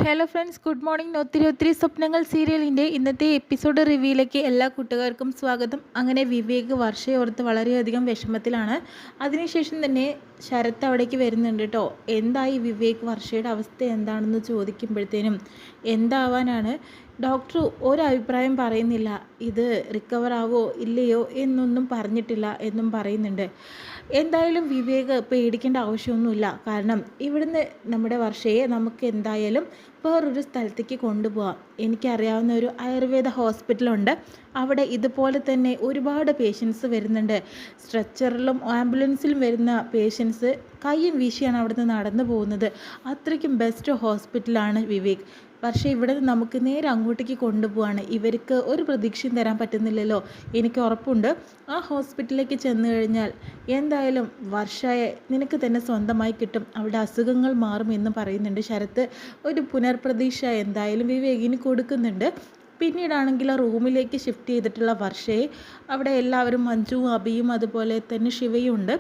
Hello friends, good morning. ഒത്തിരി ഒത്തിരി സ്വപ്നങ്ങൾ സീരിയലിൻ്റെ ഇന്നത്തെ എപ്പിസോഡ് റിവ്യൂയിലേക്ക് എല്ലാ കൂട്ടുകാർക്കും സ്വാഗതം. അങ്ങനെ വിവേക് വർഷയെ ഓർത്ത് വളരെയധികം വിഷമത്തിലാണ്. അതിനുശേഷം തന്നെ ശരത്ത് അവിടേക്ക് വരുന്നുണ്ട് കേട്ടോ. എന്തായി വിവേക്, വർഷയുടെ അവസ്ഥ എന്താണെന്ന് ചോദിക്കുമ്പോഴത്തേനും എന്താവാനാണ്, ഡോക്ടർ ഒരഭിപ്രായം പറയുന്നില്ല, ഇത് റിക്കവർ ആവോ ഇല്ലയോ എന്നൊന്നും പറഞ്ഞിട്ടില്ല എന്നും പറയുന്നുണ്ട്. എന്തായാലും വിവേക് പേടിക്കേണ്ട ആവശ്യമൊന്നുമില്ല. കാരണം ഇവിടുന്ന് നമ്മുടെ വർഷയെ നമുക്ക് എന്തായാലും വേറൊരു സ്ഥലത്തേക്ക് കൊണ്ടുപോകാം. എനിക്കറിയാവുന്ന ഒരു ആയുർവേദ ഹോസ്പിറ്റലുണ്ട്. അവിടെ ഇതുപോലെ തന്നെ ഒരുപാട് പേഷ്യൻസ് വരുന്നുണ്ട്. സ്ട്രെച്ചറിലും ആംബുലൻസിലും വരുന്ന പേഷ്യൻസ് കയ്യും വീശിയാണ് അവിടുന്ന് നടന്നു പോകുന്നത്. അത്രയ്ക്കും ബെസ്റ്റ് ഹോസ്പിറ്റലാണ് വിവേക്. പക്ഷേ ഇവിടെ നമുക്ക് നേരെ അങ്ങോട്ടേക്ക് കൊണ്ടുപോവാണ്. ഇവർക്ക് ഒരു പ്രതീക്ഷയും തരാൻ പറ്റുന്നില്ലല്ലോ. എനിക്ക് ഉറപ്പുണ്ട് ആ ഹോസ്പിറ്റലിലേക്ക് ചെന്ന് കഴിഞ്ഞാൽ എന്തായാലും വർഷയെ നിനക്ക് തന്നെ സ്വന്തമായി കിട്ടും, അവിടെ അസുഖങ്ങൾ മാറും എന്ന് പറയുന്നുണ്ട് ശരത്ത്. ഒരു പുനർപ്രതീക്ഷ എന്തായാലും വിവേകിന് കൊടുക്കുന്നുണ്ട്. പിന്നീടാണെങ്കിൽ ആ റൂമിലേക്ക് ഷിഫ്റ്റ് ചെയ്തിട്ടുള്ള വർഷയെ അവിടെ എല്ലാവരും, മഞ്ജുവും അഭിയും അതുപോലെ തന്നെ ശിവയും ഉണ്ട്.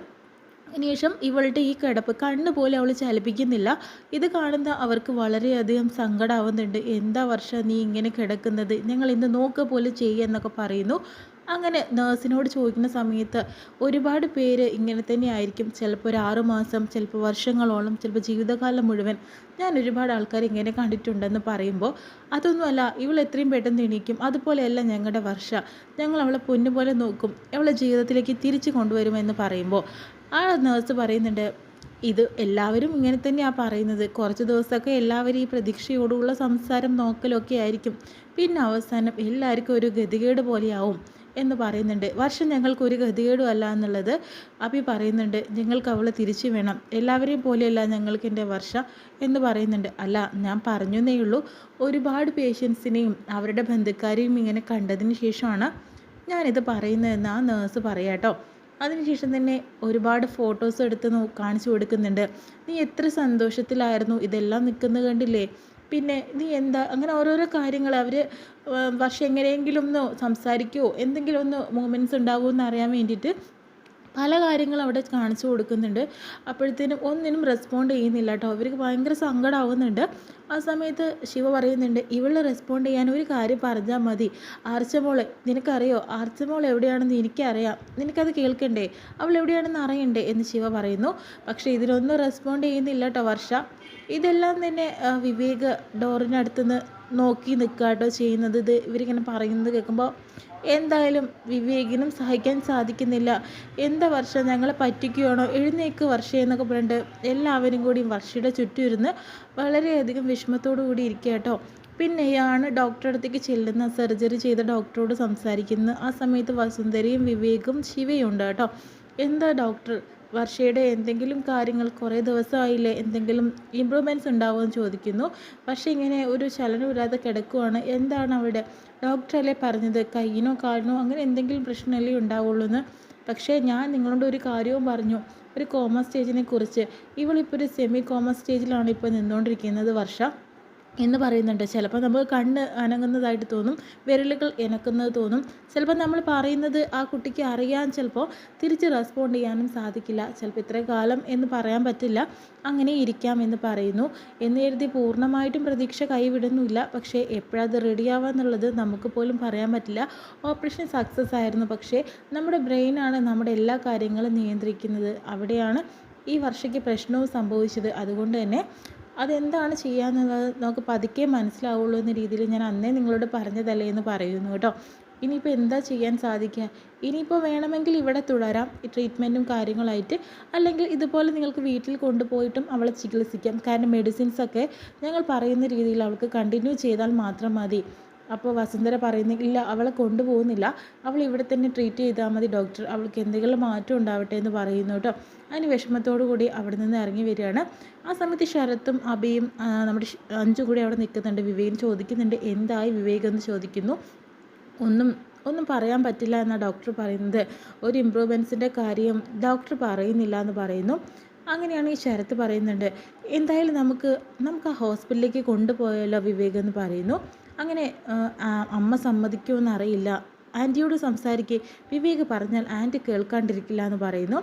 അതിനുശേഷം ഇവളുടെ ഈ കിടപ്പ് കണ്ണ് പോലെ അവൾ ചലിപ്പിക്കുന്നില്ല. ഇത് കാണുന്ന അവർക്ക് വളരെയധികം സങ്കടമാവുന്നുണ്ട്. എന്താ വർഷ നീ ഇങ്ങനെ കിടക്കുന്നത്, ഞങ്ങൾ ഇന്ന് നോക്കുക പോലെ ചെയ്യുക പറയുന്നു. അങ്ങനെ നേഴ്സിനോട് ചോദിക്കുന്ന സമയത്ത് ഒരുപാട് പേര് ഇങ്ങനെ തന്നെ ആയിരിക്കും. ചിലപ്പോൾ ഒരു 6 മാസം, ചിലപ്പോൾ വർഷങ്ങളോളം, ചിലപ്പോൾ ജീവിതകാലം മുഴുവൻ. ഞാൻ ഒരുപാട് ആൾക്കാർ ഇങ്ങനെ കണ്ടിട്ടുണ്ടെന്ന് പറയുമ്പോൾ അതൊന്നുമല്ല, ഇവൾ എത്രയും പെട്ടെന്ന് എണീക്കും. അതുപോലെയല്ല ഞങ്ങളുടെ വർഷ, ഞങ്ങൾ അവളെ പൊന്നുപോലെ നോക്കും, അവളെ ജീവിതത്തിലേക്ക് തിരിച്ചു കൊണ്ടുവരുമെന്ന് പറയുമ്പോൾ ആ നേഴ്സ് പറയുന്നുണ്ട്, ഇത് എല്ലാവരും ഇങ്ങനെ തന്നെയാണ് പറയുന്നത്. കുറച്ച് ദിവസമൊക്കെ എല്ലാവരും ഈ പ്രതീക്ഷയോടുള്ള സംസാരം നോക്കലൊക്കെ ആയിരിക്കും. പിന്നെ അവസാനം എല്ലാവർക്കും ഒരു ഗതികേട് പോലെയാവും എന്ന് പറയുന്നുണ്ട്. വർഷം ഞങ്ങൾക്കൊരു ഗതികേടും അല്ല എന്നുള്ളത് അഭി പറയുന്നുണ്ട്. ഞങ്ങൾക്ക് അവളെ തിരിച്ചു വേണം, എല്ലാവരെയും പോലെയല്ല ഞങ്ങൾക്ക് എൻ്റെ വർഷ എന്ന് പറയുന്നുണ്ട്. അല്ല, ഞാൻ പറഞ്ഞേ ഉള്ളൂ, ഒരുപാട് പേഷ്യൻസിനെയും അവരുടെ ബന്ധുക്കാരെയും ഇങ്ങനെ കണ്ടതിന് ശേഷമാണ് ഞാനിത് പറയുന്നതെന്ന് ആ നേഴ്സ് പറയാട്ടോ. അതിനുശേഷം തന്നെ ഒരുപാട് ഫോട്ടോസ് എടുത്ത് കാണിച്ചു കൊടുക്കുന്നുണ്ട്. നീ എത്ര സന്തോഷത്തിലായിരുന്നു, ഇതെല്ലാം നിൽക്കുന്നത് കണ്ടില്ലേ, പിന്നെ നീ എന്താ അങ്ങനെ ഓരോരോ കാര്യങ്ങൾ അവർ വർഷം എങ്ങനെയെങ്കിലും ഒന്ന് സംസാരിക്കുമോ, എന്തെങ്കിലും ഒന്ന് മൂമെൻറ്റ്സ് ഉണ്ടാവുമോ എന്ന് അറിയാൻ വേണ്ടിയിട്ട് പല കാര്യങ്ങളും അവിടെ കാണിച്ചു കൊടുക്കുന്നുണ്ട്. അപ്പോഴത്തേനും ഒന്നിനും റെസ്പോണ്ട് ചെയ്യുന്നില്ല കേട്ടോ. അവർക്ക് ഭയങ്കര സങ്കടമാവുന്നുണ്ട്. ആ സമയത്ത് ശിവ പറയുന്നുണ്ട്, ഇവളെ റെസ്പോണ്ട് ചെയ്യാൻ ഒരു കാര്യം പറഞ്ഞാൽ മതി. ആർച്ചമോളെ നിനക്കറിയോ, ആർച്ചമോൾ എവിടെയാണെന്ന് എനിക്കറിയാം, നിനക്കത് കേൾക്കണ്ടേ, അവൾ എവിടെയാണെന്ന് അറിയണ്ടേ എന്ന് ശിവ പറയുന്നു. പക്ഷേ ഇതിലൊന്നും റെസ്പോണ്ട് ചെയ്യുന്നില്ല കേട്ടോ വർഷ. ഇതെല്ലാം തന്നെ വിവേക് ഡോറിനടുത്തുനിന്ന് നോക്കി നിൽക്കുക കേട്ടോ ചെയ്യുന്നത്. ഇത് ഇവരിങ്ങനെ പറയുന്നത് കേൾക്കുമ്പോൾ എന്തായാലും വിവേകിനും സഹിക്കാൻ സാധിക്കുന്നില്ല. എന്താ വർഷ, ഞങ്ങളെ പറ്റിക്കുകയാണോ, എഴുന്നേക്ക് വർഷ എന്നൊക്കെ പറഞ്ഞിട്ട് എല്ലാവരും കൂടി വർഷയുടെ ചുറ്റും ഇരുന്ന് വളരെയധികം വിഷമത്തോടു കൂടി ഇരിക്കുക കേട്ടോ. പിന്നെയാണ് ഡോക്ടറുടെ അടുത്തേക്ക് ചെല്ലുന്ന, സർജറി ചെയ്ത ഡോക്ടറോട് സംസാരിക്കുന്ന. ആ സമയത്ത് വസുന്ധരയും വിവേകും ശിവയും ഉണ്ട് കേട്ടോ. എന്താ ഡോക്ടർ, വർഷയുടെ എന്തെങ്കിലും കാര്യങ്ങൾ കുറേ ദിവസമായില്ലേ, എന്തെങ്കിലും ഇമ്പ്രൂവ്മെൻറ്റ്സ് ഉണ്ടാവുമെന്ന് ചോദിക്കുന്നു. പക്ഷേ ഇങ്ങനെ ഒരു ചലനമില്ലാതെ കിടക്കുവാണ്. എന്താണ് അവിടെ, ഡോക്ടറല്ലേ പറഞ്ഞത് കയ്യിനോ കാലിനോ അങ്ങനെ എന്തെങ്കിലും പ്രശ്നമല്ലേ ഉണ്ടാവുള്ളൂ എന്ന്. പക്ഷേ ഞാൻ നിങ്ങളോട് ഒരു കാര്യവും പറഞ്ഞു, ഒരു കോമ സ്റ്റേജിനെ കുറിച്ച്. ഇവളിപ്പോൾ ഒരു സെമി കോമ സ്റ്റേജിലാണ് ഇപ്പോൾ നിന്നുകൊണ്ടിരിക്കുന്നത് വർഷ എന്ന് പറയുന്നുണ്ട്. ചിലപ്പോൾ നമുക്ക് കണ്ണ് അനങ്ങുന്നതായിട്ട് തോന്നും, വിരലുകൾ ഇനക്കുന്നത് തോന്നും. ചിലപ്പോൾ നമ്മൾ പറയുന്നത് ആ കുട്ടിക്ക് അറിയാൻ ചിലപ്പോൾ തിരിച്ച് റെസ്പോണ്ട് ചെയ്യാനും സാധിക്കില്ല. ചിലപ്പോൾ ഇത്ര കാലം എന്ന് പറയാൻ പറ്റില്ല, അങ്ങനെ ഇരിക്കാം എന്ന് പറയുന്നു. എന്ന് കരുതി പൂർണ്ണമായിട്ടും പ്രതീക്ഷ കൈവിടുന്നില്ല. പക്ഷേ എപ്പോഴത് റെഡിയാവാന്നുള്ളത് നമുക്ക് പോലും പറയാൻ പറ്റില്ല. ഓപ്പറേഷൻ സക്സസ് ആയിരുന്നു, പക്ഷേ നമ്മുടെ ബ്രെയിനാണ് നമ്മുടെ എല്ലാ കാര്യങ്ങളും നിയന്ത്രിക്കുന്നത്. അവിടെയാണ് ഈ വർഷയ്ക്ക് പ്രശ്നവും സംഭവിച്ചത്. അതുകൊണ്ട് തന്നെ അതെന്താണ് ചെയ്യാന്നുള്ളത് നമുക്ക് പതുക്കെ മനസ്സിലാവുള്ളൂ എന്ന രീതിയിൽ ഞാൻ അന്നേ നിങ്ങളോട് പറഞ്ഞതല്ലേ എന്ന് പറയുന്നു കേട്ടോ. ഇനിയിപ്പോൾ എന്താ ചെയ്യാൻ സാധിക്കുക, ഇനിയിപ്പോൾ വേണമെങ്കിൽ ഇവിടെ തുടരാം ഈ ട്രീറ്റ്മെൻറ്റും കാര്യങ്ങളായിട്ട്, അല്ലെങ്കിൽ ഇതുപോലെ നിങ്ങൾക്ക് വീട്ടിൽ കൊണ്ടുപോയിട്ടും അവളെ ചികിത്സിക്കാം. കാരണം മെഡിസിൻസൊക്കെ ഞങ്ങൾ പറയുന്ന രീതിയിൽ അവൾക്ക് കണ്ടിന്യൂ ചെയ്താൽ മാത്രം മതി. അപ്പോൾ വസുന്ധര പറയുന്നു, ഇല്ല അവളെ കൊണ്ടുപോകുന്നില്ല, അവൾ ഇവിടെ തന്നെ ട്രീറ്റ് ചെയ്താൽ മതി ഡോക്ടർ, അവൾക്ക് എന്തെങ്കിലും മാറ്റം ഉണ്ടാവട്ടെ എന്ന് പറയുന്നു കേട്ടോ. അതിന് വിഷമത്തോടു കൂടി അവിടെ നിന്ന് ഇറങ്ങി വരികയാണ്. ആ സമയത്ത് ശരത്തും അഭിയും നമ്മുടെ അഞ്ചും കൂടി അവിടെ നിൽക്കുന്നുണ്ട്. വിവേകൻ ചോദിക്കുന്നുണ്ട്, എന്തായി വിവേക് എന്ന് ചോദിക്കുന്നു. ഒന്നും പറയാൻ പറ്റില്ല എന്നാണ് ഡോക്ടർ പറയുന്നത്. ഒരു ഇമ്പ്രൂവ്മെൻറ്റ്സിൻ്റെ കാര്യം ഡോക്ടർ പറയുന്നില്ല എന്ന് പറയുന്നു. അങ്ങനെയാണ് ഈ ശരത്ത് പറയുന്നുണ്ട്, എന്തായാലും നമുക്ക് ആ ഹോസ്പിറ്റലിലേക്ക് കൊണ്ടുപോയല്ലോ വിവേക് എന്ന് പറയുന്നു. അങ്ങനെ അമ്മ സമ്മതിക്കുമെന്ന് അറിയില്ല, ആൻറ്റിയോട് സംസാരിക്കുക, വിവേക് പറഞ്ഞാൽ ആൻറ്റി കേൾക്കാണ്ടിരിക്കില്ല എന്ന് പറയുന്നു.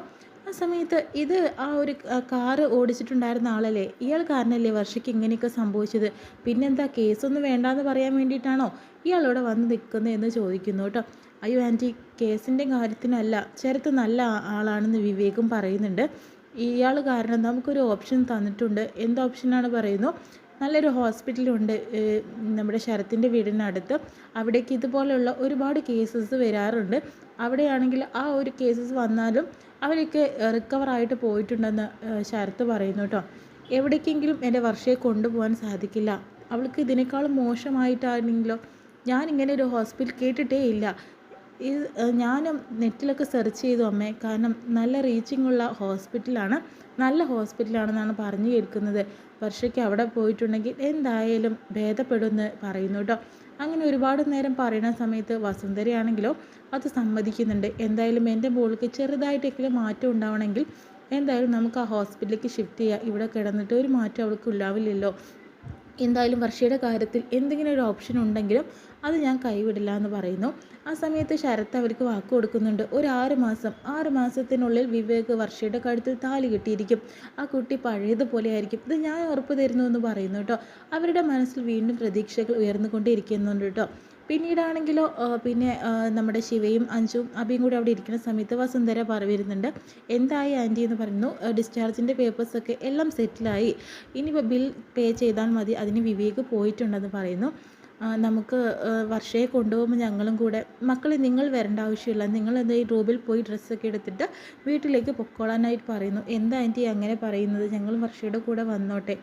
ആ സമയത്ത് ഇത് ആ ഒരു കാറ് ഓടിച്ചിട്ടുണ്ടായിരുന്ന ആളല്ലേ, ഇയാൾ കാരണമല്ലേ വർഷയ്ക്ക് ഇങ്ങനെയൊക്കെ സംഭവിച്ചത്, പിന്നെന്താ കേസൊന്നും വേണ്ടാന്ന് പറയാൻ വേണ്ടിയിട്ടാണോ ഇയാളിവിടെ വന്ന് നിൽക്കുന്നത് എന്ന് ചോദിക്കുന്നു കേട്ടോ. അയ്യോ ആൻറ്റി, കേസിൻ്റെ കാര്യത്തിനല്ല, ശരത്ത് നല്ല ആളാണെന്ന് വിവേകും പറയുന്നുണ്ട്. ഇയാൾ കാരണം നമുക്കൊരു ഓപ്ഷൻ തന്നിട്ടുണ്ട്. എന്ത് ഓപ്ഷനാണ് പറയുന്നു? നല്ലൊരു ഹോസ്പിറ്റലുണ്ട് നമ്മുടെ ശരത്തിൻ്റെ വീടിനടുത്ത്. അവിടേക്ക് ഇതുപോലെയുള്ള ഒരുപാട് കേസസ് വരാറുണ്ട്. അവിടെയാണെങ്കിൽ ആ ഒരു കേസസ് വന്നാലും അവരൊക്കെ റിക്കവറായിട്ട് പോയിട്ടുണ്ടെന്ന് ശരത്ത് പറയുന്നു കേട്ടോ. എവിടേക്കെങ്കിലും എൻ്റെ വർഷയെ കൊണ്ടുപോകാൻ സാധിക്കില്ല. അവൾക്ക് ഇതിനേക്കാളും മോശമായിട്ടാണെങ്കിലോ, ഞാനിങ്ങനെ ഒരു ഹോസ്പിറ്റൽ കേട്ടിട്ടേ ഇല്ല. ഇത് ഞാനും നെറ്റിലൊക്കെ സെർച്ച് ചെയ്തു അമ്മേ. കാരണം നല്ല റീച്ചിങ് ഉള്ള ഹോസ്പിറ്റലാണ്, നല്ല ഹോസ്പിറ്റലാണെന്നാണ് പറഞ്ഞു കേൾക്കുന്നത്. വർഷയ്ക്ക് അവിടെ പോയിട്ടുണ്ടെങ്കിൽ എന്തായാലും ഭേദപ്പെടുമെന്ന് പറയുന്നു കേട്ടോ. അങ്ങനെ ഒരുപാട് നേരം പറയുന്ന സമയത്ത് വസുന്ധരയാണെങ്കിലോ അത് സമ്മതിക്കുന്നുണ്ട്. എന്തായാലും എൻ്റെ മോൾക്ക് ചെറുതായിട്ടെങ്കിലും മാറ്റം ഉണ്ടാവണമെങ്കിൽ എന്തായാലും നമുക്ക് ആ ഹോസ്പിറ്റലിലേക്ക് ഷിഫ്റ്റ് ചെയ്യാം. ഇവിടെ കിടന്നിട്ട് ഒരു മാറ്റം അവൾക്ക് ഉണ്ടാവില്ലല്ലോ. എന്തായാലും വർഷയുടെ കാര്യത്തിൽ എന്തെങ്കിലും ഒരു ഓപ്ഷൻ ഉണ്ടെങ്കിലും അത് ഞാൻ കൈവിടില്ല എന്ന് പറയുന്നു. ആ സമയത്ത് ശരത്ത് അവർക്ക് വാക്ക് കൊടുക്കുന്നുണ്ട്. ഒരു 6 മാസത്തിനുള്ളിൽ വിവേക് വർഷയുടെ കഴുത്തിൽ താലി കെട്ടിയിരിക്കും. ആ കുട്ടി പഴയതുപോലെ ആയിരിക്കും, ഇത് ഞാൻ ഉറപ്പ് തരുന്നു എന്ന് പറയുന്നു കേട്ടോ. അവരുടെ മനസ്സിൽ വീണ്ടും പ്രതീക്ഷകൾ ഉയർന്നുകൊണ്ടേയിരിക്കുന്നുണ്ട് കേട്ടോ. പിന്നീടാണെങ്കിലോ നമ്മുടെ ശിവയും അഞ്ജുവും അഭിയും കൂടി അവിടെ ഇരിക്കുന്ന സമയത്ത് വസുന്ധര വരുന്നുണ്ട്. എന്തായി ആൻറ്റി എന്ന് പറയുന്നു. ഡിസ്ചാർജിൻ്റെ പേപ്പേഴ്സൊക്കെ എല്ലാം സെറ്റിലായി, ഇനിയിപ്പോൾ ബിൽ പേ ചെയ്താൽ മതി, അതിന് വിവേക് പോയിട്ടുണ്ടെന്ന് പറയുന്നു. നമുക്ക് വർഷയെ കൊണ്ടുപോകുമ്പോൾ ഞങ്ങളും കൂടെ, മക്കളെ നിങ്ങൾ വരേണ്ട ആവശ്യമില്ല, നിങ്ങൾ എന്താ ഈ റൂമിൽ പോയി ഡ്രസ്സൊക്കെ എടുത്തിട്ട് വീട്ടിലേക്ക് പൊക്കോളാനായിട്ട് പറയുന്നു. എന്താ ആൻറ്റി അങ്ങനെ പറയുന്നത്, ഞങ്ങൾ വർഷയുടെ കൂടെ വന്നോട്ടെ.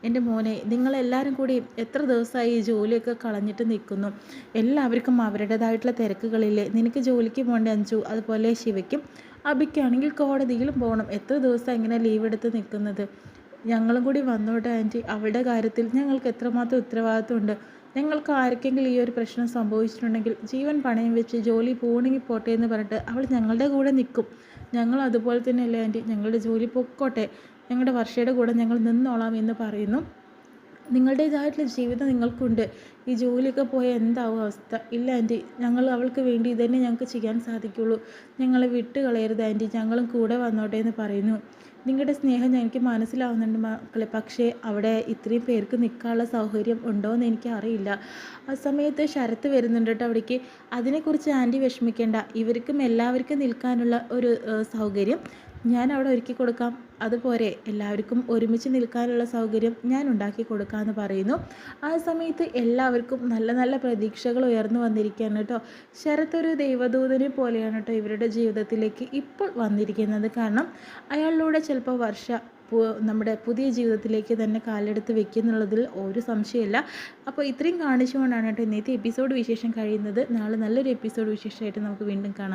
എൻ്റെ മോനെ, നിങ്ങളെല്ലാവരും കൂടി എത്ര ദിവസമായി ഈ ജോലിയൊക്കെ കളഞ്ഞിട്ട് നിൽക്കുന്നു, എല്ലാവർക്കും അവരുടേതായിട്ടുള്ള തിരക്കുകളില്ലേ, നിനക്ക് ജോലിക്ക് പോകേണ്ട അഞ്ജു, അതുപോലെ ശിവയ്ക്കും അഭിക്കാണെങ്കിൽ കോടതിയിലും പോകണം, എത്ര ദിവസം ഇങ്ങനെ ലീവ് എടുത്ത് നിൽക്കുന്നത്, ഞങ്ങളും കൂടി വന്നോട്ടെ ആൻറ്റി, അവളുടെ കാര്യത്തിൽ ഞങ്ങൾക്ക് എത്രമാത്രം ഉത്തരവാദിത്വമുണ്ട്, ഞങ്ങൾക്ക് ആർക്കെങ്കിലും ഈ ഒരു പ്രശ്നം സംഭവിച്ചിട്ടുണ്ടെങ്കിൽ ജീവൻ പണയം വെച്ച് ജോലി പോകണമെങ്കിൽ പോട്ടെ എന്ന് പറഞ്ഞിട്ട് അവൾ ഞങ്ങളുടെ കൂടെ നിൽക്കും, ഞങ്ങൾ അതുപോലെ തന്നെയല്ലേ ആൻറ്റി, ഞങ്ങളുടെ ജോലി പൊക്കോട്ടെ, ഞങ്ങളുടെ വർഷയുടെ കൂടെ ഞങ്ങൾ നിന്നോളാം എന്ന് പറയുന്നു. നിങ്ങളുടേതായിട്ടുള്ള ജീവിതം നിങ്ങൾക്കുണ്ട്, ഈ ജോലിയൊക്കെ പോയാൽ എന്താവും അവസ്ഥ? ഇല്ല ആൻറ്റി, ഞങ്ങൾ അവൾക്ക് വേണ്ടി ഇതന്നെ ഞങ്ങൾക്ക് ചെയ്യാൻ സാധിക്കുള്ളൂ, ഞങ്ങളെ വിട്ട് കളയരുത് ആൻറ്റി, ഞങ്ങളും കൂടെ വന്നോട്ടെ എന്ന് പറയുന്നു. നിങ്ങളുടെ സ്നേഹം എനിക്ക് മനസ്സിലാവുന്നുണ്ട് മക്കളെ, പക്ഷേ അവിടെ ഇത്രയും പേർക്ക് നിൽക്കാനുള്ള സൗകര്യം ഉണ്ടോ എന്ന് എനിക്ക് അറിയില്ല. ആ സമയത്ത് ശരത്ത് വരുന്നുണ്ട് കേട്ടോ അവിടേക്ക്. അതിനെക്കുറിച്ച് ആൻറ്റി വിഷമിക്കേണ്ട, ഇവർക്കും എല്ലാവർക്കും നിൽക്കാനുള്ള ഒരു സൗകര്യം ഞാൻ അവിടെ ഒരുക്കി കൊടുക്കാം, അതുപോലെ എല്ലാവർക്കും ഒരുമിച്ച് നിൽക്കാനുള്ള സൗകര്യം ഞാൻ ഉണ്ടാക്കി കൊടുക്കാമെന്ന് പറയുന്നു. ആ സമയത്ത് എല്ലാവർക്കും നല്ല നല്ല പ്രതീക്ഷകൾ ഉയർന്നു വന്നിരിക്കുകയാണ് കേട്ടോ. ശരത്ത് ഒരു ദൈവദൂതനെ പോലെയാണ് കേട്ടോ ഇവരുടെ ജീവിതത്തിലേക്ക് ഇപ്പോൾ വന്നിരിക്കുന്നത്. കാരണം അയാളിലൂടെ ചിലപ്പോൾ വർഷ നമ്മുടെ പുതിയ ജീവിതത്തിലേക്ക് തന്നെ കാലെടുത്ത് വെക്കുന്നുള്ളതിൽ ഒരു സംശയമില്ല. അപ്പോൾ ഇത്രയും കാണിച്ചുകൊണ്ടാണ് കേട്ടോ ഇന്നത്തെ എപ്പിസോഡ് വിശേഷം കഴിയുന്നത്. നാളെ നല്ലൊരു എപ്പിസോഡ് വിശേഷമായിട്ട് നമുക്ക് വീണ്ടും കാണാം.